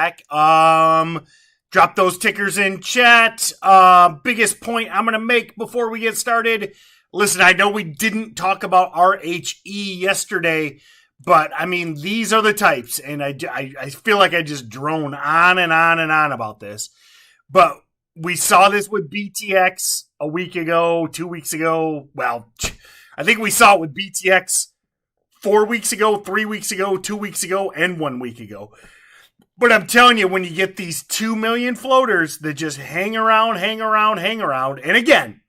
back. Drop those tickers in chat. Biggest point I'm going to make before we get started. Listen, I know we didn't talk about RHE yesterday, but I mean, these are the types, and I feel like I just drone on and on and on about this. But we saw this with BTX a week ago, 2 weeks ago. Well, I think we saw it with BTX 4 weeks ago, 3 weeks ago, 2 weeks ago, and 1 week ago. But I'm telling you, when you get these 2 million floaters that just hang around, and again,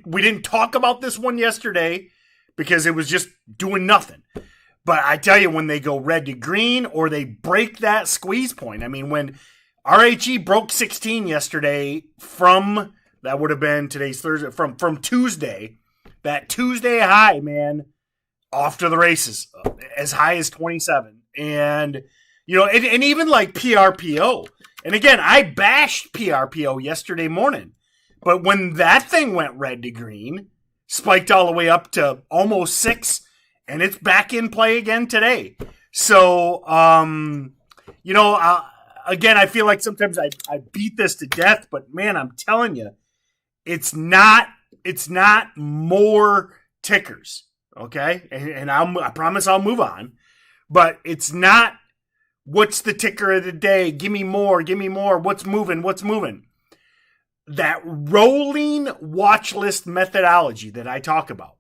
we didn't talk about this one yesterday because it was just doing nothing. But I tell you, when they go red to green or they break that squeeze point, I mean, when RHE broke 16 yesterday from, that would have been today's Thursday, from Tuesday, that Tuesday high, man, off to the races, as high as 27. And you know, and even like PRPO. And again, I bashed PRPO yesterday morning. But when that thing went red to green, spiked all the way up to almost 6, and it's back in play again today. So, you know, again, I feel like sometimes I beat this to death, but man, I'm telling you, it's not more tickers, okay? And I promise I'll move on. But it's not, what's the ticker of the day? Give me more. What's moving? That rolling watch list methodology that I talk about.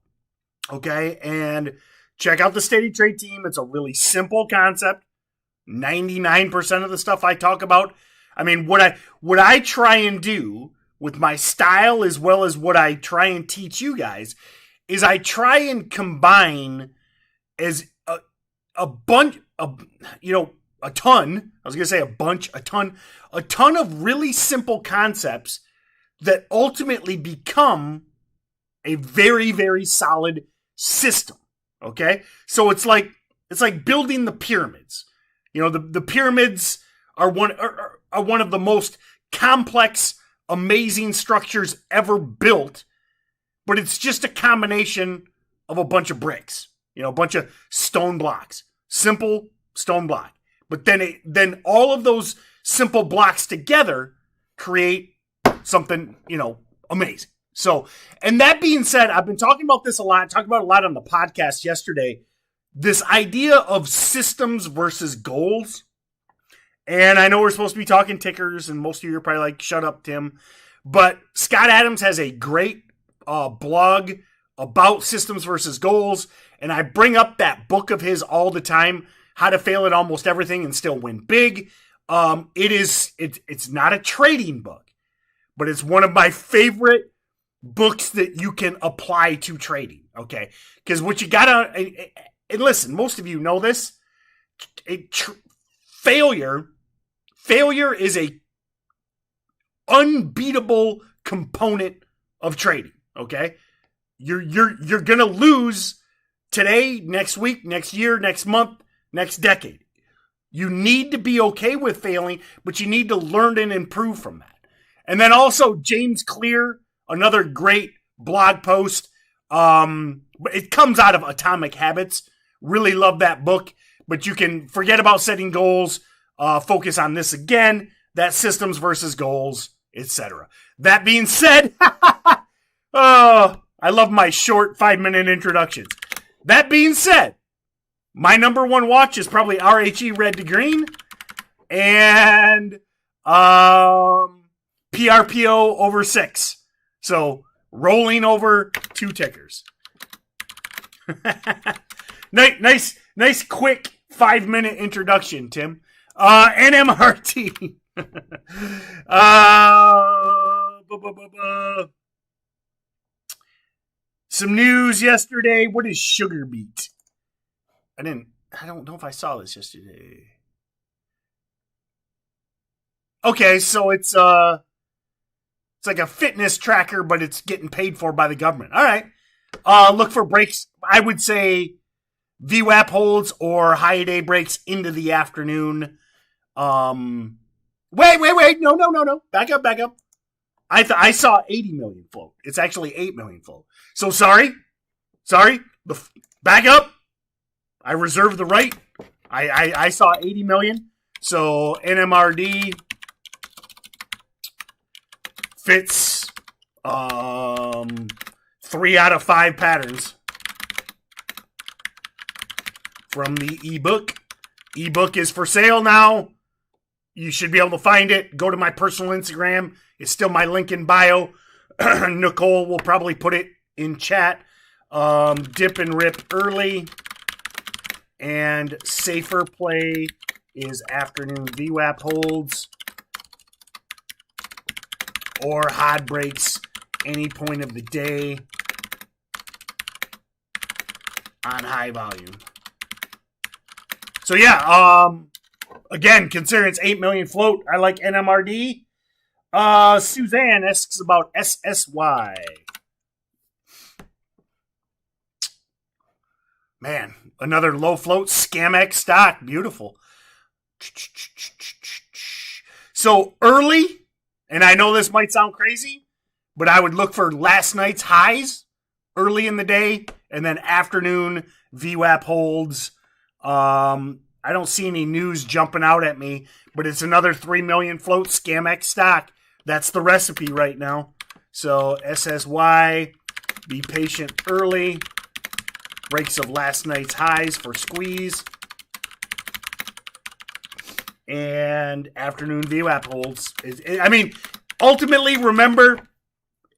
Okay? And check out the Steady Trade team. It's a really simple concept. 99% of the stuff I talk about. I mean, what I try and do with my style as well as what I try and teach you guys is I try and combine as a bunch of, you know, a ton of really simple concepts that ultimately become a very, very solid system. Okay. So it's like building the pyramids. You know, the pyramids are one of the most complex, amazing structures ever built, but it's just a combination of a bunch of bricks, you know, a bunch of stone blocks, simple stone block. But then all of those simple blocks together create something, you know, amazing. So, and that being said, I've been talking about this a lot, talked about it a lot on the podcast yesterday, this idea of systems versus goals. And I know we're supposed to be talking tickers, and most of you are probably like, shut up, Tim. But Scott Adams has a great blog about systems versus goals. And I bring up that book of his all the time, How to Fail at Almost Everything and Still Win Big. It's not a trading book, but it's one of my favorite books that you can apply to trading. Okay. Because what you gotta, and listen, most of you know this, failure is a unbeatable component of trading. Okay. You're going to lose today, next week, next year, next month, next decade. You need to be okay with failing, but you need to learn and improve from that. And then also James Clear, another great blog post. It comes out of Atomic Habits. Really love that book, but you can forget about setting goals. Focus on this again, that systems versus goals, etc. That being said, I love my short 5-minute introductions. That being said, my number one watch is probably RHE Red to Green and PRPO over 6. So rolling over 2 tickers. Nice, quick 5-minute introduction, Tim. NMRT. Some news yesterday. What is Sugar Beet? I don't know if I saw this yesterday. Okay, so it's like a fitness tracker, but it's getting paid for by the government. All right. Look for breaks. I would say VWAP holds or high day breaks into the afternoon. Wait. No. Back up. I saw 80 million float. It's actually 8 million float. So sorry. Back up. I reserve the right. I saw 80 million. So NMRD fits 3 out of 5 patterns from the ebook. Ebook is for sale now. You should be able to find it. Go to my personal Instagram. It's still my link in bio. Nicole will probably put it in chat. Dip and rip early. And safer play is afternoon VWAP holds. Or hard breaks any point of the day on high volume. So yeah, again, considering it's 8 million float, I like NMRD. Suzanne asks about SSY. Man, another low float Scamex stock. Beautiful. So early, and I know this might sound crazy, but I would look for last night's highs early in the day and then afternoon VWAP holds. I don't see any news jumping out at me, but it's another 3 million float Scamex stock. That's the recipe right now. So SSY, be patient early. Breaks of last night's highs for squeeze. And afternoon VWAP holds. I mean, ultimately, remember,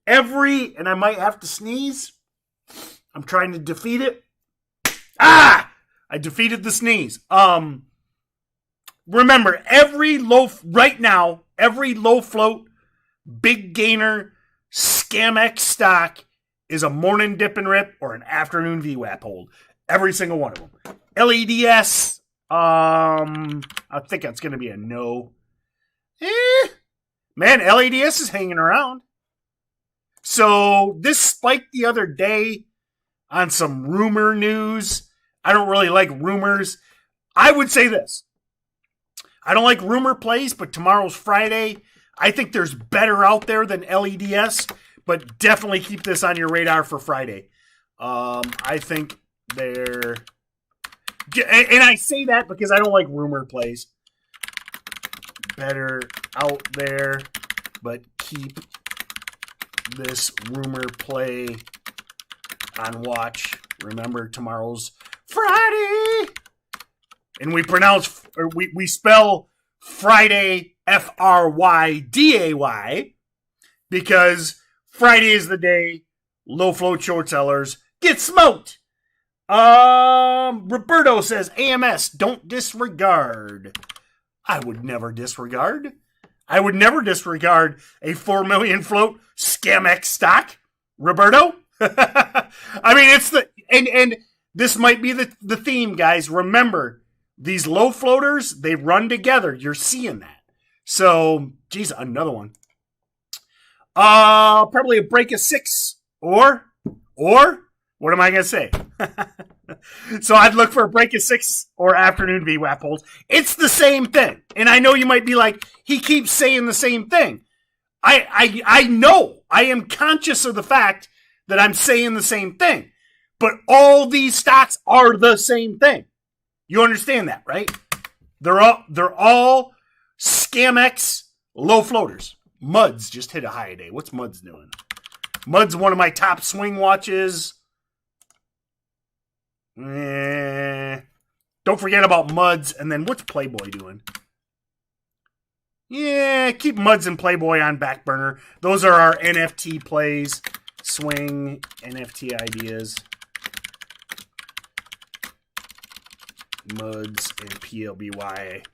and I might have to sneeze. I'm trying to defeat it. I defeated the sneeze. Remember, every low float, big gainer, Scamex stock is a morning dip and rip or an afternoon VWAP hold. Every single one of them. LEDS, I think that's going to be a no. Man, LEDS is hanging around. So this spiked the other day on some rumor news. I don't really like rumors. I would say this. I don't like rumor plays, but tomorrow's Friday. I think there's better out there than LEDS, but definitely keep this on your radar for Friday. I think they're... And I say that because I don't like rumor plays. Better out there, but keep this rumor play on watch. Remember, tomorrow's Friday. And we spell Friday Fryday because Friday is the day low float short sellers get smoked. Roberto says AMS, don't disregard. I would never disregard. I would never disregard a 4 million float Scamex stock, Roberto. I mean, it's and this might be the theme, guys. Remember, these low floaters, they run together. You're seeing that. So, geez, another one. Probably a break of 6 or what am I going to say? So I'd look for a break of 6 or afternoon VWAP holds. It's the same thing. And I know you might be like, he keeps saying the same thing. I know. I am conscious of the fact that I'm saying the same thing. But all these stocks are the same thing. You understand that, right? They're all Scamex low floaters. Muds just hit a high today. What's Muds doing? Muds one of my top swing watches. Don't forget about Muds. And then what's Playboy doing? Yeah, keep Muds and Playboy on back burner. Those are our NFT plays. Swing NFT ideas. Muds and PLBY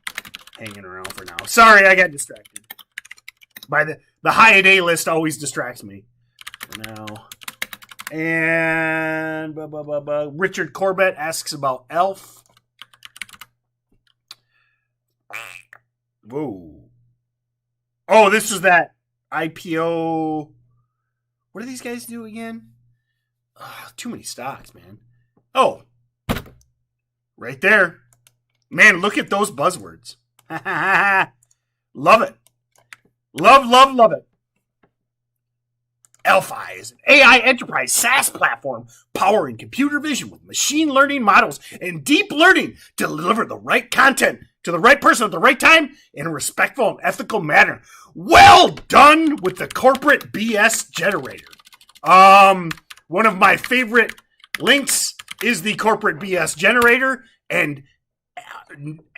hanging around for now. Sorry, I got distracted. By the high a day list always distracts me. For now. And Richard Corbett asks about Elf. Whoa. Oh, this was that IPO. What do these guys do again? Too many stocks, man. Oh. Right there. Man, look at those buzzwords. Love it. Love it. Elfi is an AI enterprise SaaS platform powering computer vision with machine learning models and deep learning to deliver the right content to the right person at the right time in a respectful and ethical manner. Well done with the corporate BS generator. One of my favorite links is the corporate BS generator, and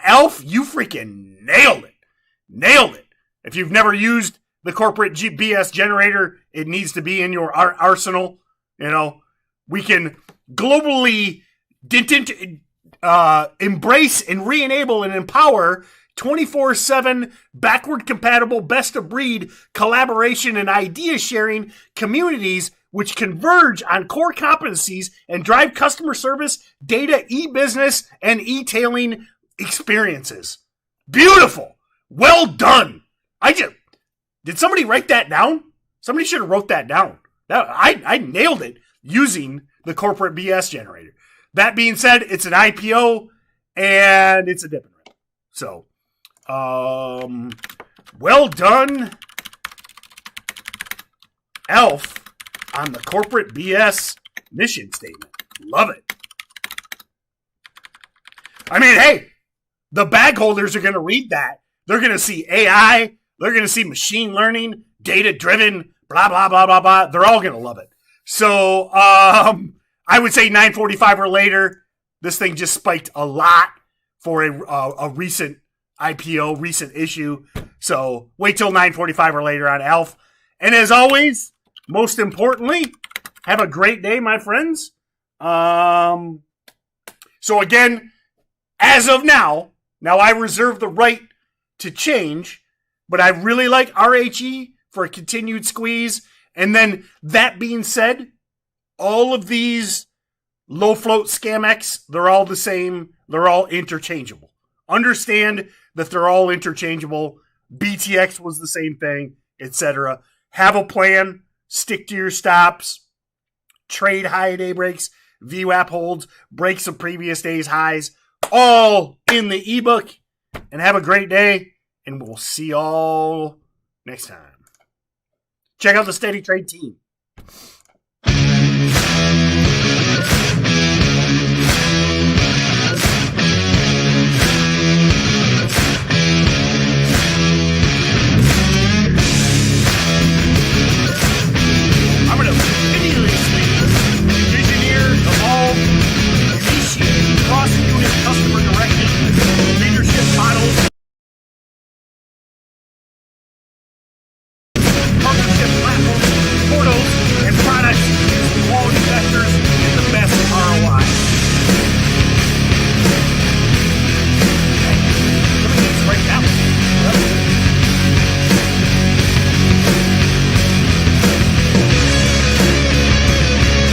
Elf, you freaking nailed it. Nailed it. If you've never used the corporate BS generator, it needs to be in your arsenal. You know, we can globally embrace and re-enable and empower 24/7 backward compatible best of breed collaboration and idea sharing communities which converge on core competencies and drive customer service, data, e-business, and e-tailing experiences. Beautiful. Well done. Did somebody write that down? Somebody should have wrote that down. I nailed it using the corporate BS generator. That being said, it's an IPO and it's a dividend. So, well done, Elf, on the corporate BS mission statement. Love it. I mean, hey, the bag holders are going to read that. They're going to see AI. They're going to see machine learning, data-driven, blah, blah, blah, blah, blah. They're all going to love it. So, I would say 9:45 or later. This thing just spiked a lot for a recent IPO, recent issue. So wait till 9:45 or later on Elf. And as always, most importantly, have a great day, my friends. So again, as of now I reserve the right to change, but I really like RHE for a continued squeeze. And then that being said, all of these low float Scamex, they're all the same. They're all interchangeable. Understand that they're all interchangeable. BTX was the same thing, etc. Have a plan. Stick to your stops. Trade high day breaks. VWAP holds. Breaks of previous day's highs. All in the ebook. And have a great day. And we'll see y'all next time. Check out the Steady Trade team.